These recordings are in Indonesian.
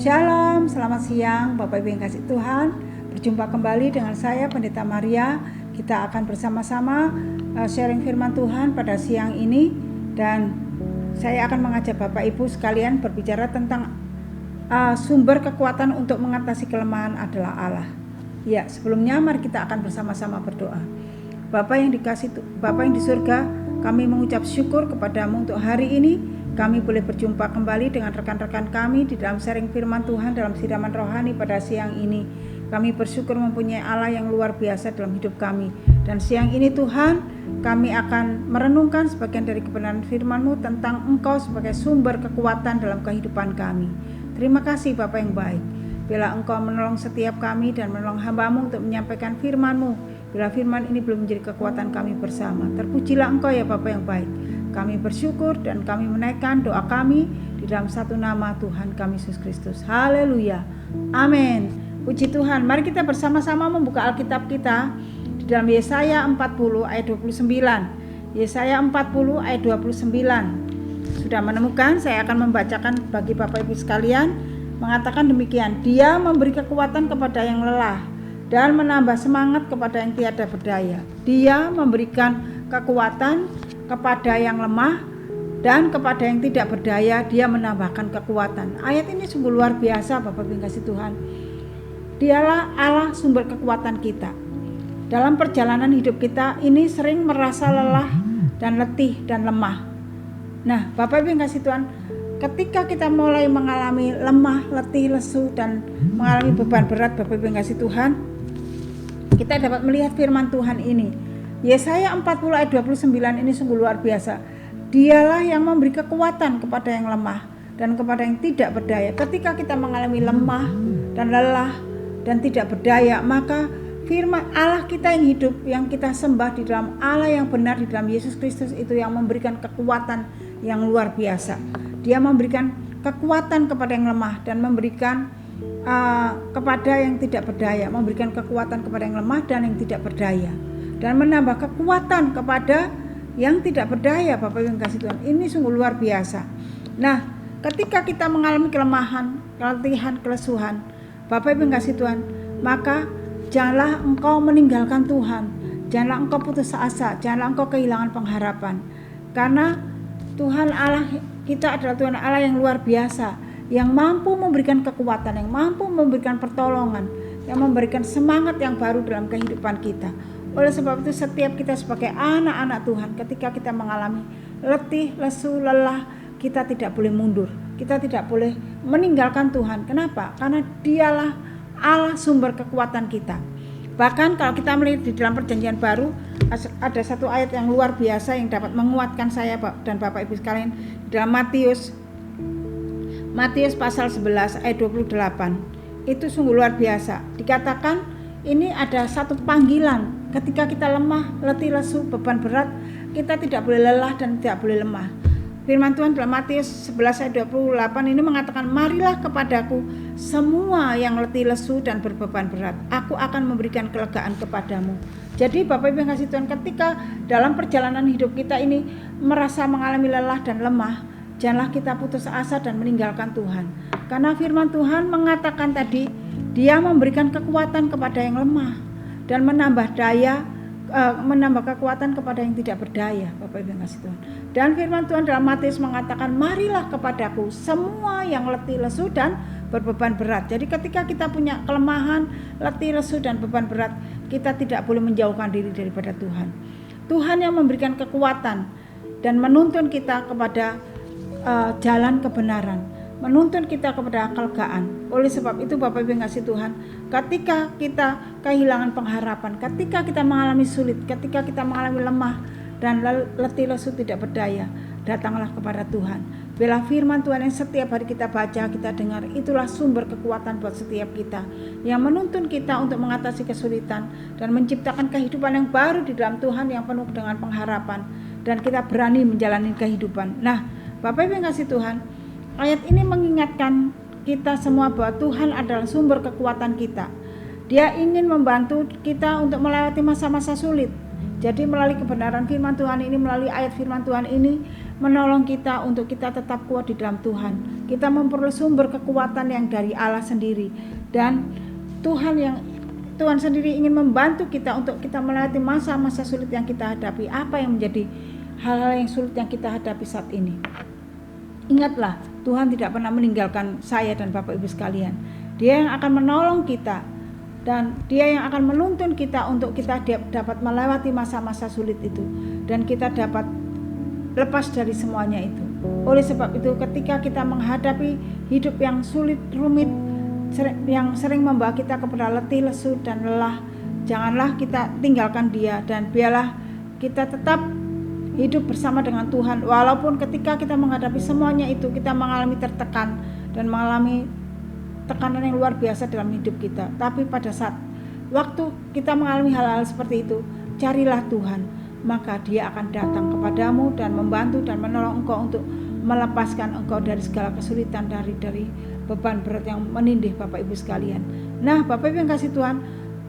Shalom, selamat siang Bapak Ibu yang kasih Tuhan. Berjumpa kembali dengan saya Pendeta Maria. Kita akan bersama-sama sharing firman Tuhan pada siang ini. Dan saya akan mengajak Bapak Ibu sekalian berbicara tentang sumber kekuatan untuk mengatasi kelemahan adalah Allah. Ya, sebelumnya mari kita akan bersama-sama berdoa. Bapa yang di surga, kami mengucap syukur kepadamu untuk hari ini. Kami boleh berjumpa kembali dengan rekan-rekan kami di dalam sharing firman Tuhan dalam siraman rohani pada siang ini. Kami bersyukur mempunyai Allah yang luar biasa dalam hidup kami. Dan siang ini Tuhan, kami akan merenungkan sebagian dari kebenaran firman-Mu tentang Engkau sebagai sumber kekuatan dalam kehidupan kami. Terima kasih Bapa yang baik. Bila Engkau menolong setiap kami dan menolong hamba-Mu untuk menyampaikan firman-Mu, bila firman ini belum menjadi kekuatan kami bersama, terpujilah Engkau ya Bapa yang baik. Kami bersyukur dan kami menaikkan doa kami di dalam satu nama Tuhan kami Yesus Kristus. Haleluya. Amin. Puji Tuhan. Mari kita bersama-sama membuka Alkitab kita di dalam Yesaya 40 ayat 29. Yesaya 40 ayat 29. Sudah menemukan? Saya akan membacakan bagi Bapak Ibu sekalian. Mengatakan demikian, Dia memberi kekuatan kepada yang lelah dan menambah semangat kepada yang tiada berdaya. Dia memberikan kekuatan kepada yang lemah dan kepada yang tidak berdaya Dia menambahkan kekuatan. Ayat ini sungguh luar biasa Bapak Ibu kasih Tuhan. Dialah Allah sumber kekuatan kita. Dalam perjalanan hidup kita ini sering merasa lelah dan letih dan lemah. Nah Bapak Ibu kasih Tuhan, ketika kita mulai mengalami lemah, letih, lesu dan mengalami beban berat Bapak Ibu kasih Tuhan, kita dapat melihat firman Tuhan ini. Yesaya 40 ayat 29 ini sungguh luar biasa. Dialah yang memberi kekuatan kepada yang lemah dan kepada yang tidak berdaya. Ketika kita mengalami lemah dan lelah dan tidak berdaya, maka firman Allah kita yang hidup, yang kita sembah di dalam Allah yang benar, di dalam Yesus Kristus itu yang memberikan kekuatan yang luar biasa. Dia memberikan kekuatan kepada yang lemah dan memberikan kepada yang tidak berdaya, memberikan kekuatan kepada yang lemah dan yang tidak berdaya, dan menambah kekuatan kepada yang tidak berdaya. Bapak Ibu kasih Tuhan, ini sungguh luar biasa. Nah, ketika kita mengalami kelemahan, keletihan, kelesuhan, Bapak Ibu kasih Tuhan, maka janganlah engkau meninggalkan Tuhan, janganlah engkau putus asa, janganlah engkau kehilangan pengharapan. Karena Tuhan Allah kita adalah Tuhan Allah yang luar biasa, yang mampu memberikan kekuatan, yang mampu memberikan pertolongan, yang memberikan semangat yang baru dalam kehidupan kita. Oleh sebab itu setiap kita sebagai anak-anak Tuhan, ketika kita mengalami letih, lesu, lelah, kita tidak boleh mundur. Kita tidak boleh meninggalkan Tuhan. Kenapa? Karena Dialah Allah sumber kekuatan kita. Bahkan kalau kita melihat di dalam perjanjian baru, ada satu ayat yang luar biasa yang dapat menguatkan saya dan Bapak Ibu sekalian dalam Matius pasal 11 ayat 28. Itu sungguh luar biasa. Dikatakan ini ada satu panggilan. Ketika kita lemah, letih, lesu, beban berat, kita tidak boleh lelah dan tidak boleh lemah. Firman Tuhan dalam Matius 11 ayat 28 ini mengatakan, marilah kepadaku semua yang letih, lesu dan berbeban berat. Aku akan memberikan kelegaan kepadamu. Jadi Bapak Ibu yang kasih Tuhan, ketika dalam perjalanan hidup kita ini merasa mengalami lelah dan lemah, janganlah kita putus asa dan meninggalkan Tuhan. Karena firman Tuhan mengatakan tadi, Dia memberikan kekuatan kepada yang lemah dan menambah kekuatan kepada yang tidak berdaya. Bapak Ibu yang kasih Tuhan. Dan firman Tuhan dalam Matius mengatakan, marilah kepadaku semua yang letih, lesu dan berbeban berat. Jadi ketika kita punya kelemahan, letih, lesu dan beban berat, kita tidak boleh menjauhkan diri daripada Tuhan. Tuhan yang memberikan kekuatan dan menuntun kita kepada jalan kebenaran, menuntun kita kepada kelegaan. Oleh sebab itu Bapak Ibu yang kasih Tuhan, ketika kita kehilangan pengharapan, ketika kita mengalami sulit, ketika kita mengalami lemah dan letih, lesu, tidak berdaya, datanglah kepada Tuhan. Bila firman Tuhan yang setiap hari kita baca, kita dengar, itulah sumber kekuatan buat setiap kita, yang menuntun kita untuk mengatasi kesulitan dan menciptakan kehidupan yang baru di dalam Tuhan yang penuh dengan pengharapan, dan kita berani menjalani kehidupan. Nah Bapak Ibu yang kasih Tuhan, ayat ini mengingatkan kita semua bahwa Tuhan adalah sumber kekuatan kita. Dia ingin membantu kita untuk melewati masa-masa sulit. Jadi melalui kebenaran firman Tuhan ini, melalui ayat firman Tuhan ini, menolong kita untuk kita tetap kuat di dalam Tuhan. Kita memperoleh sumber kekuatan yang dari Allah sendiri, dan Tuhan sendiri ingin membantu kita untuk kita melewati masa-masa sulit yang kita hadapi. Apa yang menjadi hal-hal yang sulit yang kita hadapi saat ini? Ingatlah, Tuhan tidak pernah meninggalkan saya dan Bapak Ibu sekalian. Dia yang akan menolong kita, dan Dia yang akan menuntun kita untuk kita dapat melewati masa-masa sulit itu, dan kita dapat lepas dari semuanya itu. Oleh sebab itu, ketika kita menghadapi hidup yang sulit, rumit, yang sering membawa kita kepada letih, lesu, dan lelah, janganlah kita tinggalkan Dia, dan biarlah kita tetap hidup bersama dengan Tuhan. Walaupun ketika kita menghadapi semuanya itu, kita mengalami tertekan dan mengalami tekanan yang luar biasa dalam hidup kita, tapi pada saat waktu kita mengalami hal-hal seperti itu, carilah Tuhan, maka Dia akan datang kepadamu dan membantu dan menolong engkau untuk melepaskan engkau dari segala kesulitan, dari beban berat yang menindih Bapak Ibu sekalian. Nah, Bapak Ibu yang kasih Tuhan,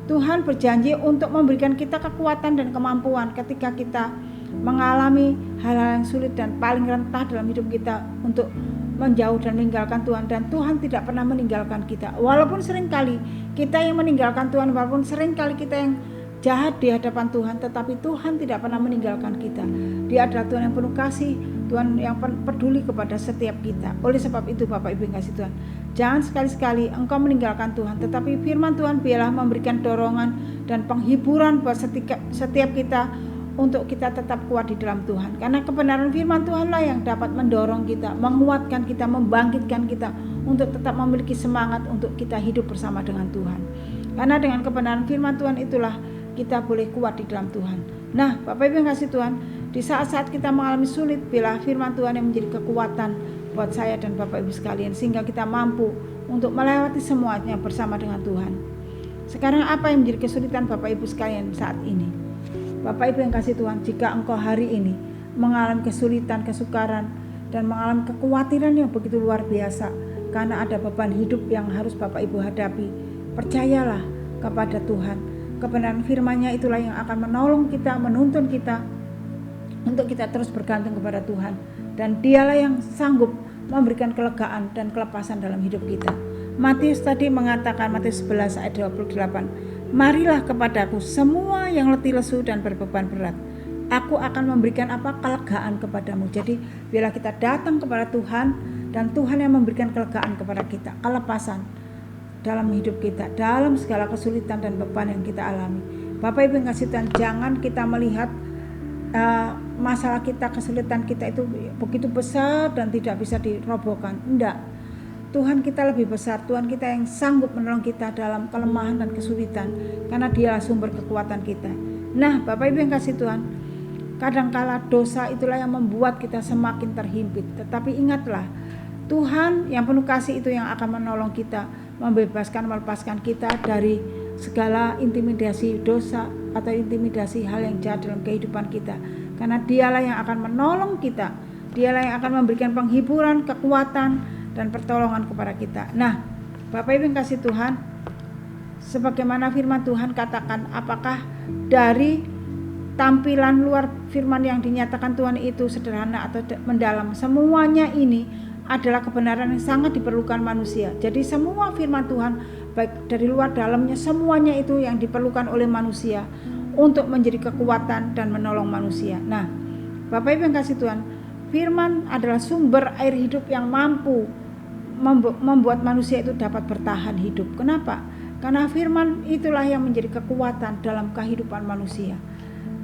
Tuhan berjanji untuk memberikan kita kekuatan dan kemampuan ketika kita mengalami hal-hal yang sulit dan paling rentah dalam hidup kita untuk menjauh dan meninggalkan Tuhan. Dan Tuhan tidak pernah meninggalkan kita, walaupun seringkali kita yang meninggalkan Tuhan, walaupun seringkali kita yang jahat di hadapan Tuhan, tetapi Tuhan tidak pernah meninggalkan kita. Dia adalah Tuhan yang penuh kasih, Tuhan yang peduli kepada setiap kita. Oleh sebab itu Bapak Ibu yang kasih Tuhan, jangan sekali-sekali engkau meninggalkan Tuhan, tetapi firman Tuhan biarlah memberikan dorongan dan penghiburan buat setiap kita untuk kita tetap kuat di dalam Tuhan. Karena kebenaran firman Tuhanlah yang dapat mendorong kita, menguatkan kita, membangkitkan kita untuk tetap memiliki semangat untuk kita hidup bersama dengan Tuhan. Karena dengan kebenaran firman Tuhan itulah kita boleh kuat di dalam Tuhan. Nah, Bapak Ibu yang kasih Tuhan, di saat-saat kita mengalami sulit, biarlah firman Tuhan yang menjadi kekuatan buat saya dan Bapak Ibu sekalian, sehingga kita mampu untuk melewati semuanya bersama dengan Tuhan. Sekarang apa yang menjadi kesulitan Bapak Ibu sekalian saat ini? Bapak Ibu yang kasih Tuhan, jika engkau hari ini mengalami kesulitan, kesukaran, dan mengalami kekhawatiran yang begitu luar biasa karena ada beban hidup yang harus Bapak Ibu hadapi, percayalah kepada Tuhan. Kebenaran firman-Nya itulah yang akan menolong kita, menuntun kita untuk kita terus bergantung kepada Tuhan, dan Dialah yang sanggup memberikan kelegaan dan kelepasan dalam hidup kita. Matius tadi mengatakan, Matius 11 ayat 28, marilah kepadaku semua yang letih lesu dan berbeban berat, aku akan memberikan apa? Kelegaan kepadamu. Jadi biarlah kita datang kepada Tuhan, dan Tuhan yang memberikan kelegaan kepada kita, kelepasan dalam hidup kita, dalam segala kesulitan dan beban yang kita alami. Bapak Ibu yang kasih Tuhan, jangan kita melihat masalah kita, kesulitan kita itu begitu besar dan tidak bisa dirobohkan. Enggak, Tuhan kita lebih besar, Tuhan kita yang sanggup menolong kita dalam kelemahan dan kesulitan, karena Dia sumber kekuatan kita. Nah, Bapak Ibu yang kasih Tuhan, kadangkala dosa itulah yang membuat kita semakin terhimpit. Tetapi ingatlah, Tuhan yang penuh kasih itu yang akan menolong kita, melepaskan kita dari segala intimidasi dosa atau intimidasi hal yang jahat dalam kehidupan kita. Karena Dialah yang akan menolong kita, Dialah yang akan memberikan penghiburan, kekuatan, dan pertolongan kepada kita. Nah, Bapak Ibu yang kasih Tuhan, sebagaimana firman Tuhan katakan, apakah dari tampilan luar firman yang dinyatakan Tuhan itu sederhana atau mendalam, semuanya ini adalah kebenaran yang sangat diperlukan manusia. Jadi semua firman Tuhan, baik dari luar dalamnya, semuanya itu yang diperlukan oleh manusia untuk menjadi kekuatan dan menolong manusia. Nah, Bapak Ibu yang kasih Tuhan, firman adalah sumber air hidup yang mampu membuat manusia itu dapat bertahan hidup. Kenapa? Karena firman itulah yang menjadi kekuatan dalam kehidupan manusia.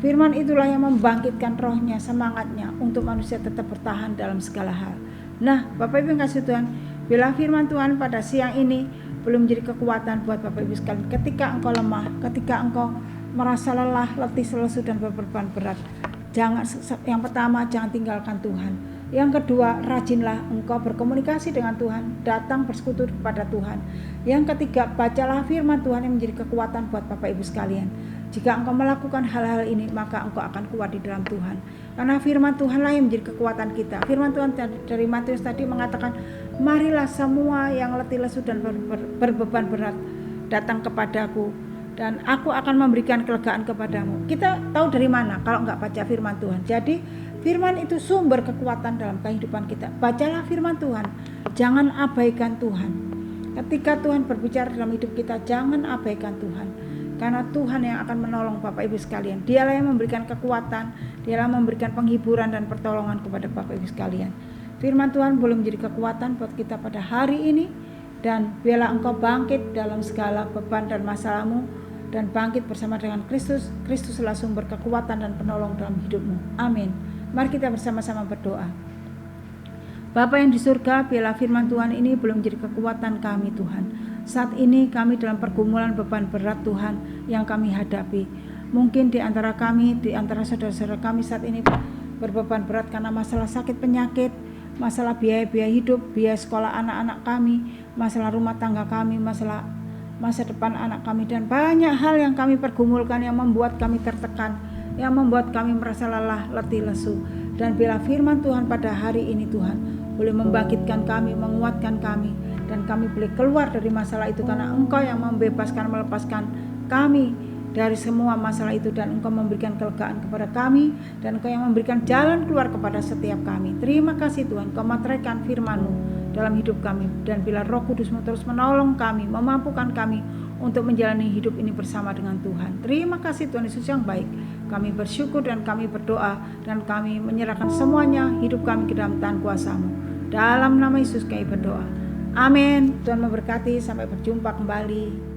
Firman itulah yang membangkitkan rohnya, semangatnya untuk manusia tetap bertahan dalam segala hal. Nah, Bapak Ibu yang kasih Tuhan, bila firman Tuhan pada siang ini belum menjadi kekuatan buat Bapak Ibu sekalian, ketika engkau lemah, ketika engkau merasa lelah, letih, lesu, dan berbeban berat, yang pertama, jangan tinggalkan Tuhan. Yang kedua, rajinlah engkau berkomunikasi dengan Tuhan, datang bersekutu kepada Tuhan. Yang ketiga, bacalah firman Tuhan yang menjadi kekuatan buat Bapak Ibu sekalian. Jika engkau melakukan hal-hal ini, maka engkau akan kuat di dalam Tuhan. Karena firman Tuhanlah yang menjadi kekuatan kita. Firman Tuhan dari Matius tadi mengatakan, marilah semua yang letih lesu dan berbeban berat datang kepadaku, dan aku akan memberikan kelegaan kepadamu. Kita tahu dari mana kalau enggak baca firman Tuhan. Jadi Firman itu sumber kekuatan dalam kehidupan kita. Bacalah firman Tuhan, jangan abaikan Tuhan. Ketika Tuhan berbicara dalam hidup kita, jangan abaikan Tuhan. Karena Tuhan yang akan menolong Bapak Ibu sekalian. Dialah yang memberikan kekuatan, dialah memberikan penghiburan dan pertolongan kepada Bapak Ibu sekalian. Firman Tuhan boleh menjadi kekuatan buat kita pada hari ini. Dan biarlah engkau bangkit dalam segala beban dan masalahmu, dan bangkit bersama dengan Kristus. Kristuslah sumber kekuatan dan penolong dalam hidupmu. Amin. Mari kita bersama-sama berdoa. Bapa yang di surga, biarlah firman Tuhan ini belum menjadi kekuatan kami Tuhan. Saat ini kami dalam pergumulan beban berat Tuhan yang kami hadapi. Mungkin di antara kami, di antara saudara-saudara kami saat ini berbeban berat karena masalah sakit penyakit, masalah biaya-biaya hidup, biaya sekolah anak-anak kami, masalah rumah tangga kami, masalah masa depan anak kami, dan banyak hal yang kami pergumulkan yang membuat kami tertekan, yang membuat kami merasa lelah, letih, lesu. Dan bila firman Tuhan pada hari ini Tuhan boleh membangkitkan kami, menguatkan kami, dan kami boleh keluar dari masalah itu karena Engkau yang membebaskan, melepaskan kami dari semua masalah itu, dan Engkau memberikan kelegaan kepada kami, dan Engkau yang memberikan jalan keluar kepada setiap kami. Terima kasih Tuhan, Engkau materaikan firman-Mu dalam hidup kami, dan bila Roh Kudus-Mu terus menolong kami, memampukan kami untuk menjalani hidup ini bersama dengan Tuhan. Terima kasih Tuhan Yesus yang baik. Kami bersyukur dan kami berdoa, dan kami menyerahkan semuanya hidup kami ke dalam tangan kuasa-Mu. Dalam nama Yesus kami berdoa. Amin. Tuhan memberkati. Sampai berjumpa kembali.